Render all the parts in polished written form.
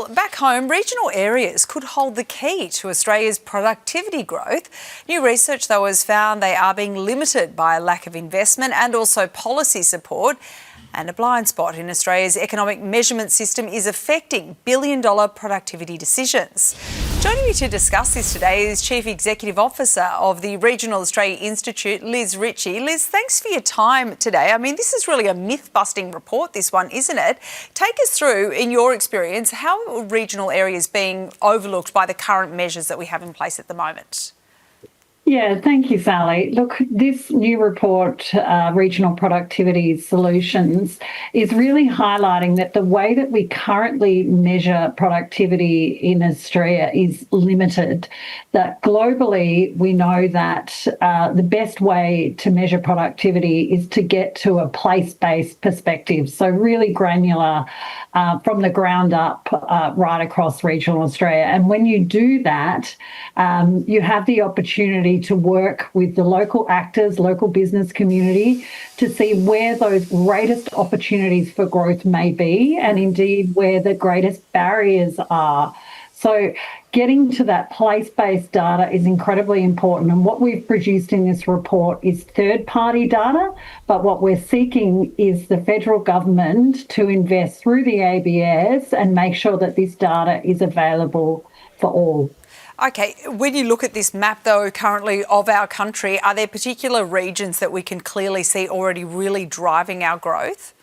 Well, back home, regional areas could hold the key to Australia's productivity growth. New research, though, has found they are being limited by a lack of investment and also policy support. And a blind spot in Australia's economic measurement system is affecting billion-dollar productivity decisions. Joining me to discuss this today is Chief Executive Officer of the Regional Australia Institute, Liz Ritchie. Liz, thanks for your time today. I mean, this is really a myth-busting report, this one, isn't it? Take us through, in your experience, how are regional areas being overlooked by the current measures that we have in place at the moment? Yeah, thank you, Sally. Look, this new report, Regional Productivity Solutions, is really highlighting that the way that we currently measure productivity in Australia is limited. That globally, we know that the best way to measure productivity is to get to a place-based perspective, so really granular from the ground up right across regional Australia. And when you do that, you have the opportunity to work with the local actors, local business community, to see where those greatest opportunities for growth may be and indeed where the greatest barriers are. So getting to that place-based data is incredibly important. And what we've produced in this report is third-party data, but what we're seeking is the federal government to invest through the ABS and make sure that this data is available for all. Okay, when you look at this map, though, currently of our country, are there particular regions that we can clearly see already really driving our growth?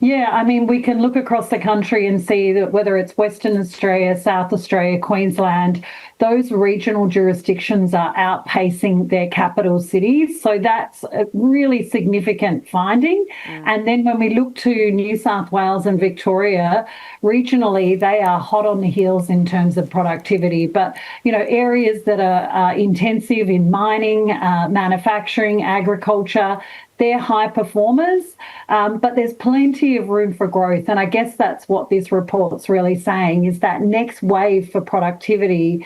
Yeah, I mean, we can look across the country and see that whether it's Western Australia, South Australia, Queensland, those regional jurisdictions are outpacing their capital cities. So that's a really significant finding. And then when we look to New South Wales and Victoria, regionally, they are hot on the heels in terms of productivity. But, you know, areas that are intensive in mining, manufacturing, agriculture, they're high performers, but there's plenty of room for growth. And I guess that's what this report's really saying, is that next wave for productivity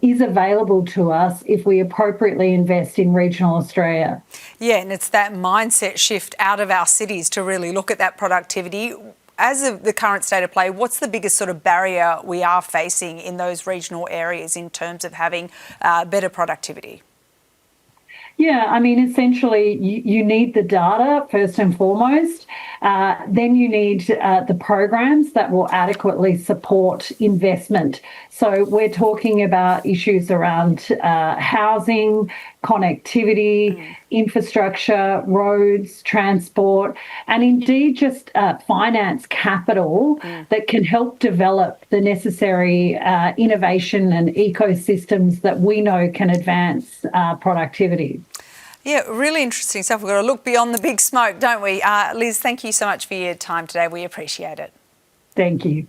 is available to us if we appropriately invest in regional Australia. Yeah, and it's that mindset shift out of our cities to really look at that productivity. As of the current state of play, what's the biggest sort of barrier we are facing in those regional areas in terms of having better productivity? Yeah, I mean, essentially, you need the data first and foremost. Then you need the programs that will adequately support investment. So we're talking about issues around housing, connectivity, infrastructure, roads, transport, and indeed just finance capital that can help develop the necessary innovation and ecosystems that we know can advance productivity. Yeah, really interesting stuff. We've got to look beyond the big smoke, don't we? Liz, thank you so much for your time today. We appreciate it. Thank you.